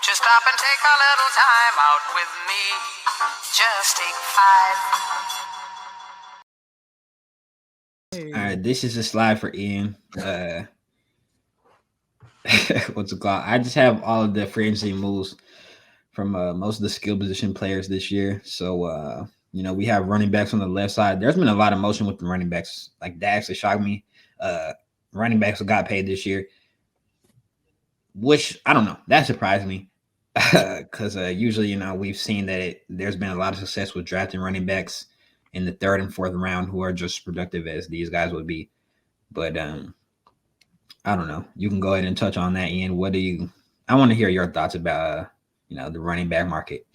you stop and take a little time out with me? Just take 5. All right, this is a slide for Ian. What's it called? I just have all of the free agency moves from most of the skill position players this year. So we have running backs on the left side. There's been a lot of motion with the running backs. Like that actually shocked me. Running backs got paid this year, which I don't know. That surprised me because usually we've seen that there's been a lot of success with drafting running backs in the third and fourth round who are just productive as these guys would be. But I don't know. You can go ahead and touch on that, Ian. I want to hear your thoughts about the running back market.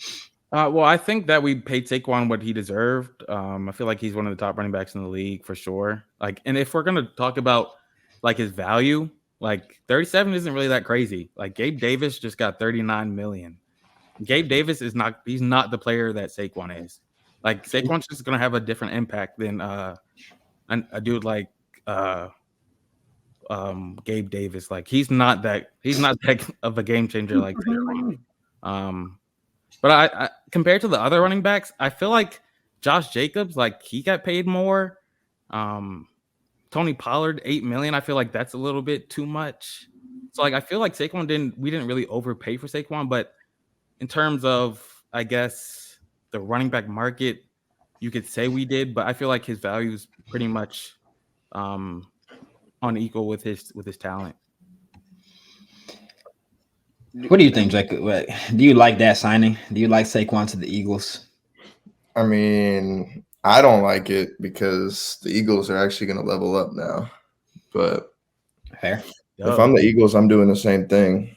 Well, I think that we paid Saquon what he deserved. I feel like he's one of the top running backs in the league for sure. And if we're gonna talk about his value, 37 isn't really that crazy. Gabe Davis just got 39 million. Gabe Davis he's not the player that Saquon is. Saquon's just gonna have a different impact than a dude like Gabe Davis. He's not that of a game changer like Saquon. But I compared to the other running backs, I feel like Josh Jacobs, he got paid more. Tony Pollard, $8 million. I feel like that's a little bit too much. So I feel like we didn't really overpay for Saquon, but in terms of, I guess, the running back market, you could say we did, but I feel like his value is pretty much unequal with his talent. What do you think, Jacob? Do you like that signing? Do you like Saquon to the Eagles? I mean, I don't like it because the Eagles are actually going to level up now. But fair. If I'm the Eagles, I'm doing the same thing.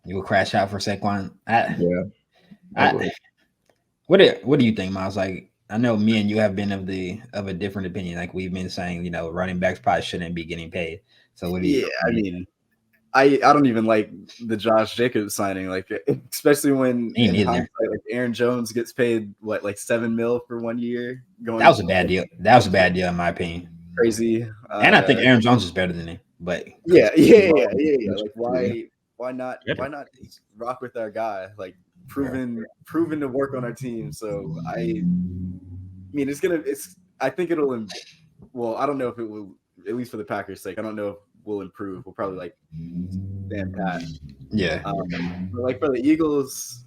You will crash out for Saquon? Yeah. What do you think, Miles? I know me and you have been of a different opinion. We've been saying, running backs probably shouldn't be getting paid. So what do you? Yeah, I mean, I don't even like the Josh Jacobs signing, especially when in hindsight, Aaron Jones gets paid $7 million for 1 year. That was a bad deal. That was a bad deal in my opinion. Crazy. And I think Aaron Jones is better than him. But yeah. Why not rock with our guy? Proven to work on our team. So I mean, I think it'll. Well, I don't know if it will. At least for the Packers' sake, I don't know if we'll improve. We'll probably stand pat. Yeah. But for the Eagles,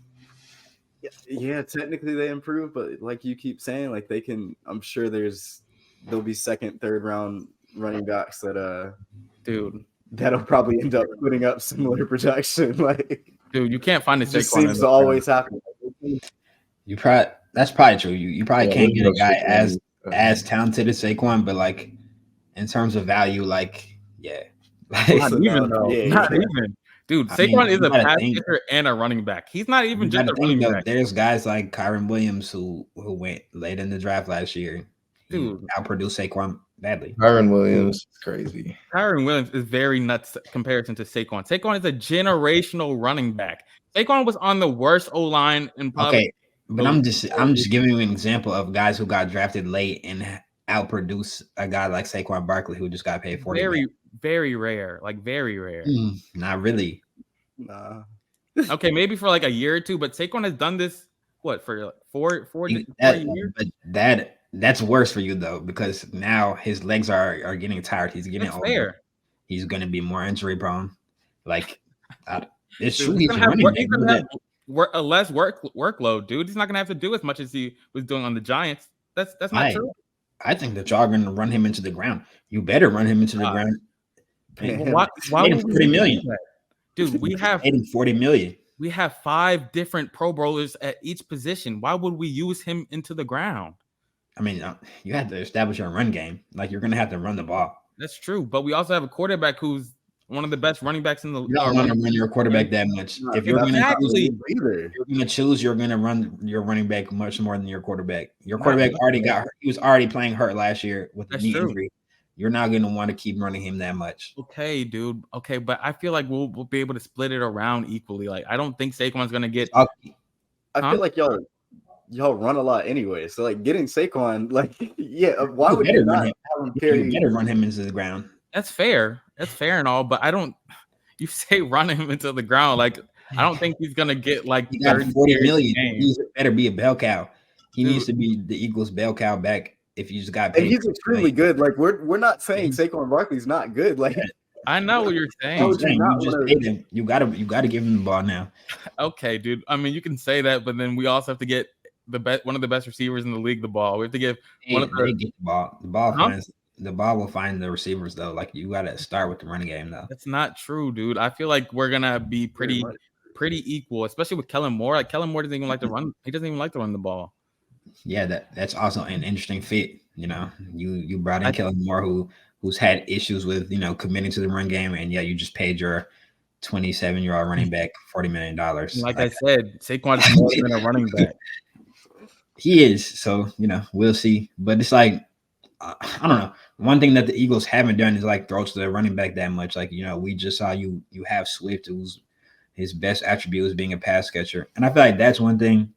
yeah, technically they improve, but like you keep saying, they can. I'm sure there'll be second, third round running backs that that'll probably end up putting up similar production. Dude, you can't find a Saquon. It seems to always happen. That's probably true. You probably can't get a guy as talented as Saquon, but in terms of value, not even. Dude, Saquon is a pass catcher and a running back. He's not even just a running back. There's guys like Kyron Williams who went late in the draft last year. Dude, outproduced Saquon badly. Kyron Williams is crazy. Kyron Williams is very nuts comparison to Saquon. Saquon is a generational running back. Saquon was on the worst O-line in probably. Okay, but I'm just giving you an example of guys who got drafted late and outproduce a guy like Saquon Barkley who just got paid $40 million. Very rare. Very rare. Not really. Nah. Okay, maybe for a year or two, but Saquon has done this for four years. But that's worse for you though, because now his legs are getting tired. He's getting older. Fair. He's going to be more injury prone. It's true. He's going to have a less workload, dude. He's not going to have to do as much as he was doing on the Giants. That's not true. I think that y'all are going to run him into the ground. You better run him into the ground. Why $40 million, dude? We have $40 million. We have 5 different Pro Bowlers at each position. Why would we use him into the ground? I mean, you have to establish your run game. You're going to have to run the ball. That's true, but we also have a quarterback who's one of the best running backs in the league. You don't want to run your quarterback that much. If you're going to choose, you're going to run your running back much more than your quarterback. Your quarterback already got hurt. He was already playing hurt last year with a knee injury. You're not going to want to keep running him that much. Okay, dude. Okay, but I feel like we'll be able to split it around equally. I don't think Saquon's going to get. I feel like y'all run a lot anyway. So getting Saquon, why would you not have him carry? You better run him into the ground. That's fair. That's fair and all, but I don't. You say run him into the ground I don't think he's gonna get like He got 30 $40 carries a million. game. He better be a bell cow. He Dude. needs to be the Eagles' bell cow back. If you just got And paid, he's extremely good. Like we're not saying He's- Saquon Barkley's not good. Like I know what you're I'm saying. would you saying not you just wanna- paid him. You gotta give him the ball now. Okay, dude. I mean, you can say that, but then we also have to get one of the best receivers in the league the ball. We have to give one of They the. get the ball. The ball Huh? finds the ball will find the receivers though. Like you gotta start with the running game though. That's not true, dude. I feel like we're gonna be pretty equal, especially with Kellen Moore. Like Kellen Moore doesn't even like to run. He doesn't even like to run the ball. Yeah, that's also an interesting fit. You know, you brought in Kellen Moore who's had issues with committing to the run game, and yeah, you just paid your 27-year-old running back $40 million. Like I said, Saquon is more than a running back. He is. So we'll see. But it's like I don't know. One thing that the Eagles haven't done is like throw to the running back that much. Like we just saw you have Swift, who's his best attribute is being a pass catcher, and I feel like that's one thing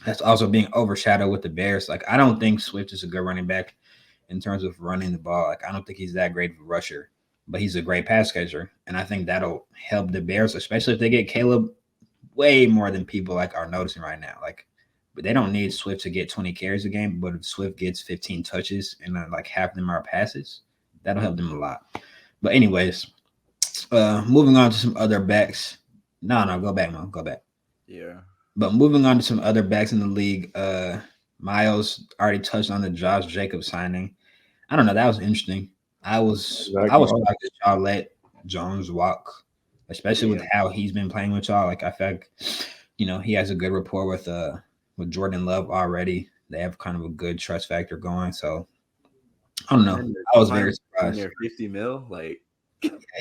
that's also being overshadowed with the Bears. Like I don't think Swift is a good running back in terms of running the ball. Like I don't think he's that great of a rusher, but he's a great pass catcher, and I think that'll help the Bears, especially if they get Caleb way more than people like are noticing right now. Like, but they don't need Swift to get 20 carries a game, but if Swift gets 15 touches and like half of them are passes, that'll help them a lot. But anyways, moving on to some other backs. No, go back, man. Go back. Yeah. But moving on to some other backs in the league, Miles already touched on the Josh Jacobs signing. I don't know. That was interesting. I was shocked that y'all let Jones walk, especially with how he's been playing with y'all. Like I feel like, he has a good rapport with Jordan Love already. They have kind of a good trust factor going. So I don't know. I was very surprised. 50 mil, like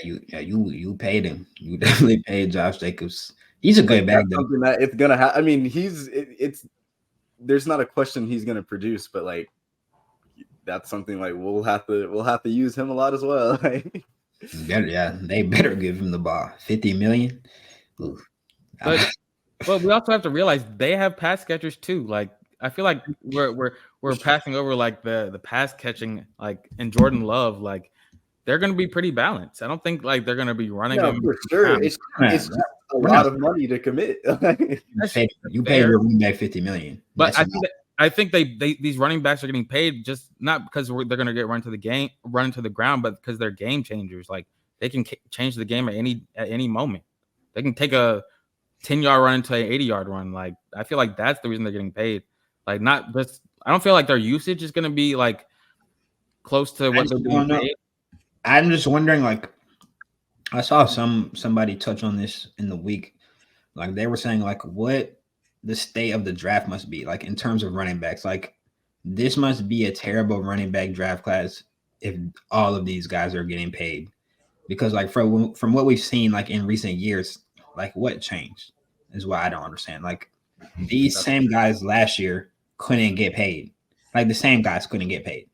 you paid him. You definitely paid Josh Jacobs. He's a good back though. Something that it's gonna have. I mean, it's there's not a question he's gonna produce, but like that's something like we'll have to use him a lot as well. They better give him the ball. 50 million. Oof. But we also have to realize they have pass catchers too. Like I feel like we're passing over like the pass catching like in Jordan Love. Like they're going to be pretty balanced. I don't think like they're going to be running them for sure. It's just a lot of money to commit. You pay your running back 50 million. But I think they these running backs are getting paid just not because they're going to get run to the ground, but because they're game changers. Like they can change the game at any moment. They can take a 10-yard run into an 80-yard run. Like I feel like that's the reason they're getting paid. Like not just I don't feel like their usage is going to be like close to what they're being paid. I'm just wondering, like, I saw somebody touch on this in the week. Like they were saying, like, what the state of the draft must be, like in terms of running backs. Like this must be a terrible running back draft class if all of these guys are getting paid. Because like from what we've seen, like in recent years, like what changed is what I don't understand. Like these same guys last year couldn't get paid. Like the same guys couldn't get paid.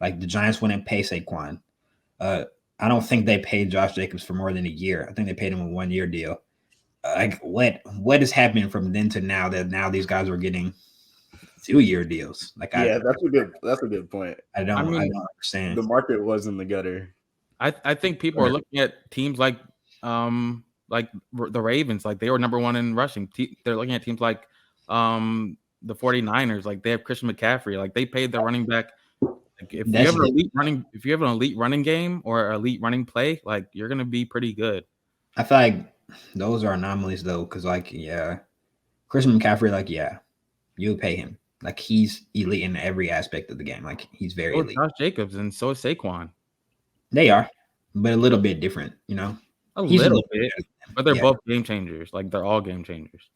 Like the Giants wouldn't pay Saquon. I don't think they paid Josh Jacobs for more than a year. I think they paid him a 1-year deal. Like what is happening from then to now that now these guys are getting 2-year deals? Like that's a good point. I don't understand. The market was in the gutter. I think people are looking at teams like the Ravens, like they were number 1 in rushing. They're looking at teams like the 49ers, like they have Christian McCaffrey, like they paid their running back. Like if you have an elite running game or elite running play, like you're gonna be pretty good. I feel like those are anomalies though, because Christian McCaffrey, like you pay him. Like he's elite in every aspect of the game. Like he's very elite. Josh Jacobs and so is Saquon. They are, but a little bit different, A little bit, but they're both game changers. Like they're all game changers.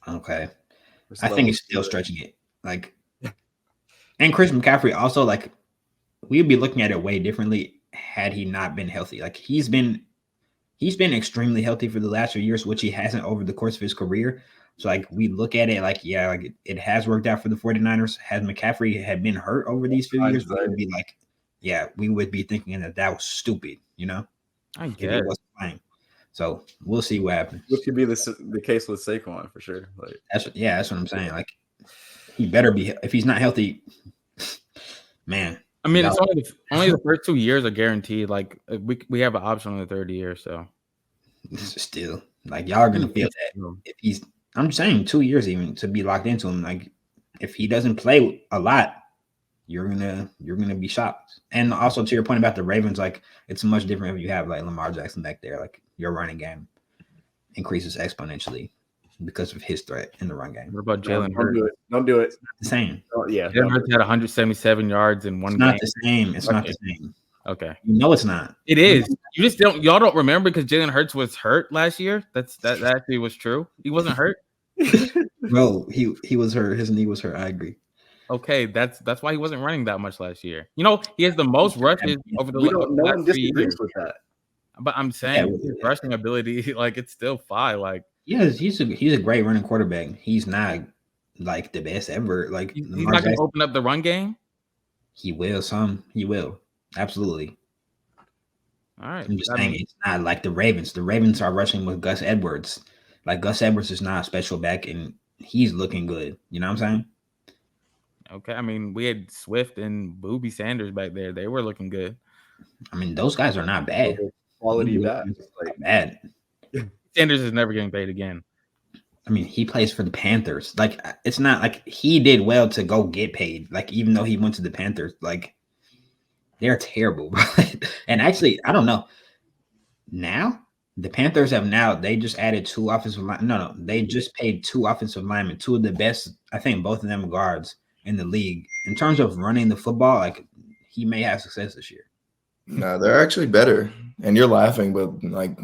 Okay, I think it's still stretching it. Like, and Chris McCaffrey also, like, we'd be looking at it way differently had he not been healthy. Like he's been extremely healthy for the last few years, which he hasn't over the course of his career. So like we look at it like, like it has worked out for the 49ers. Had McCaffrey had been hurt over these few years, we would be like, we would be thinking that was stupid, I guess. If he wasn't playing. So we'll see what happens. Which could be the case with Saquon for sure. Like that's what I'm saying. Like he better be, if he's not healthy, man. I mean, it's only the first 2 years are guaranteed. Like we have an option on the third year, so still Like y'all are gonna feel that if he's. I'm saying 2 years even to be locked into him. Like if he doesn't play a lot, you're gonna be shocked. And also to your point about the Ravens, like it's much different if you have like Lamar Jackson back there. Like your running game increases exponentially because of his threat in the run game. What about Jalen Don't Hurts? do it. Don't do it. The same. Oh, yeah. Jalen Hurts had 177 yards in one It's game. not the same. It's not the same. Okay. You know it's not. It is. You just y'all don't remember because Jalen Hurts was hurt last year. That actually was true. He wasn't hurt. Bro, he was hurt. His knee was hurt. I agree. Okay, that's why he wasn't running that much last year. You know, he has the most rushes over the We don't. No last one 3 disagrees years. with that. But I'm saying his rushing ability, like it's still fine. Like He's a great running quarterback. He's not like the best ever. Like he's Lamar not going to Jackson, open up the run game. he will. He will. Absolutely. All right. I'm just saying it's not like the Ravens. The Ravens are rushing with Gus Edwards. Like Gus Edwards is not a special back, and he's looking good. You know what I'm saying? Okay. I mean, we had Swift and Booby Sanders back there. They were looking good. I mean, those guys are not bad. Quality back. Like bad. Sanders is never getting paid again. I mean, he plays for the Panthers. Like, it's not like he did well to go get paid. Like, even though he went to the Panthers, like, they're terrible. And actually, I don't know. Now, the Panthers they just added 2 offensive line. No, they just paid 2 offensive linemen, 2 of the best, I think both of them guards in the league. In terms of running the football, like, he may have success this year. No, they're actually better. And you're laughing, but like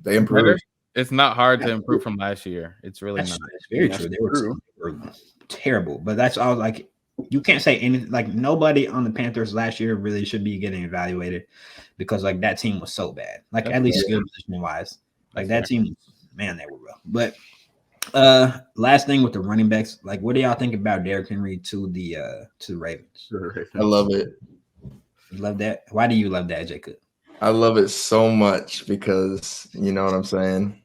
they improved. Better? It's not hard to improve from last year. It's really not. That's very true. They were terrible, but that's all. Like you can't say anything. Like nobody on the Panthers last year really should be getting evaluated because like that team was so bad. Like at least skill position wise, like that team, man, they were rough. But last thing with the running backs, like what do y'all think about Derrick Henry to the Ravens? I love it. You love that? Why do you love that, Jacob? I love it so much because you know what I'm saying.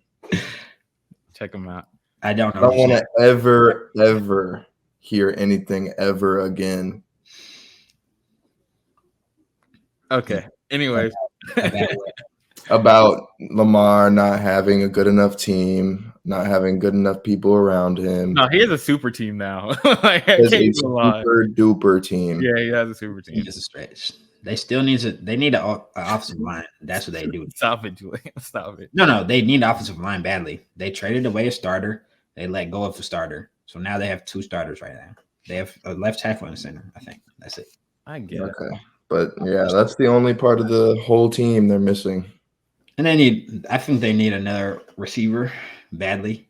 Check them out. I don't know. I don't want to ever hear anything ever again. Okay. Anyways. About Lamar not having a good enough team, not having good enough people around him. No, he has a super team now. Like, It's a super duper team. Yeah, he has a super team. It's a stretch. They still need an offensive line. That's what they do. Stop it, Julian. Stop it. No, they need an offensive line badly. They traded away a starter. They let go of a starter. So now they have 2 starters right now. They have a left tackle and a center, I think. That's it. I get it. Okay. But yeah, that's the only part of the whole team they're missing. And I think they need another receiver badly.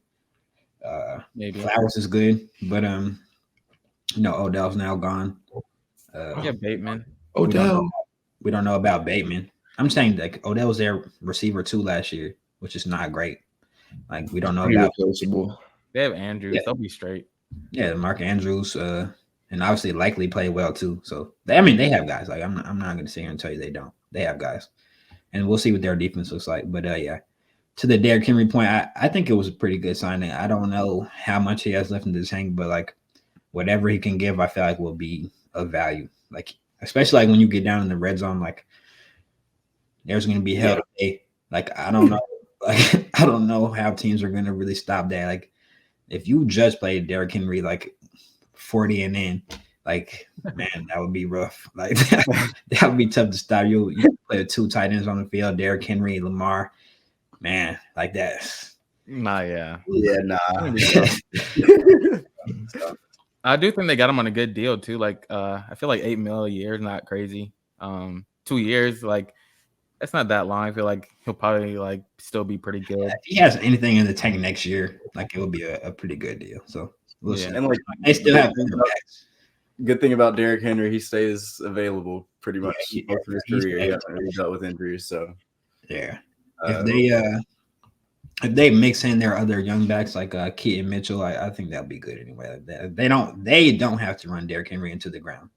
Maybe Flowers is good, but Odell's now gone. yeah, Bateman. Odell. We don't know about Bateman. I'm saying like Odell was their receiver 2 last year, which is not great. Like we don't know about Irreplaceable. They have Andrews. Yeah. They'll be straight. Yeah, Mark Andrews, and obviously likely play well too. So they have guys. Like I'm not going to sit here and tell you they don't. They have guys, and we'll see what their defense looks like. But yeah, to the Derrick Henry point, I think it was a pretty good signing. I don't know how much he has left in the tank, but like whatever he can give, I feel like will be of value. Like especially like when you get down in the red zone, like there's going to be hell to pay. Like I don't know, like I don't know how teams are going to really stop that. Like if you just played Derrick Henry like 40 and in, like man, that would be rough. Like that would be tough to stop. You play with 2 tight ends on the field, Derrick Henry, Lamar, man, like that. Nah, yeah. Yeah, nah. I do think they got him on a good deal too. Like, I feel like $8 million a year is not crazy. 2 years, like, that's not that long. I feel like he'll probably like still be pretty good. If he has anything in the tank next year, like it will be a pretty good deal. So we'll see. And like they still have good thing about Derrick Henry, he stays available pretty much most of his he's career. He great. hasn't really dealt with injuries, so yeah. If they mix in their other young backs like Keaton Mitchell, I think that'll be good anyway. They don't have to run Derrick Henry into the ground.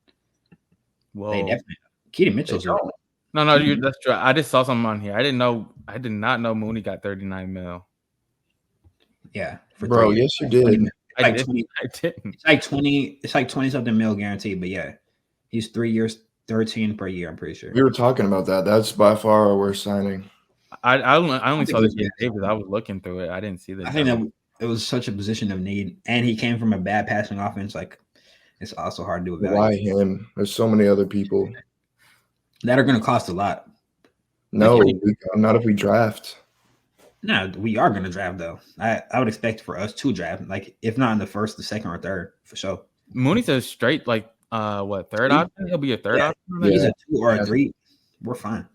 Well, They definitely Keaton Mitchell's no, that's true. I just saw something on here. I did not know Mooney got $39 million. yeah. For Bro, 3 years. yes, you did. I Like didn't. 20 It's like 20 something mil guaranteed, but yeah, he's 3 years, 13 per year. I'm pretty sure. We were talking about that. That's by far our worst signing. I only saw this Yeah. with Davis. I was looking through it. I didn't see the. I think that it was such a position of need, and he came from a bad passing offense. Like, it's also hard to evaluate. Why him? There's so many other people. That are going to cost a lot. No, not if we draft. No, we are going to draft though. I would expect for us to draft, like if not in the first, the second, or third, for sure. Mooney's a straight like third option. He'll be a third option. If he's a 2 or a Yeah. 3, we're fine.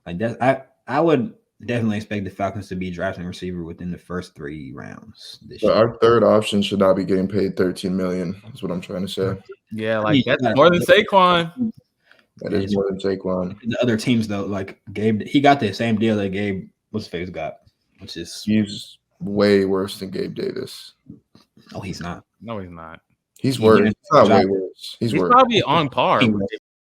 Like that, I would definitely expect the Falcons to be drafting a receiver within the first 3 rounds this But year. our third option should not be getting paid $13 million. That's what I'm trying to say. Yeah, like that's more than Saquon. That is more than Saquon. The other teams though, like Gabe, he got the same deal that Gabe what's face got, which is He's way worse than Gabe Davis. no, he's not. No, he's not. He's Yeah, worse. He's not Josh- way worse. He's He's worse. probably on par with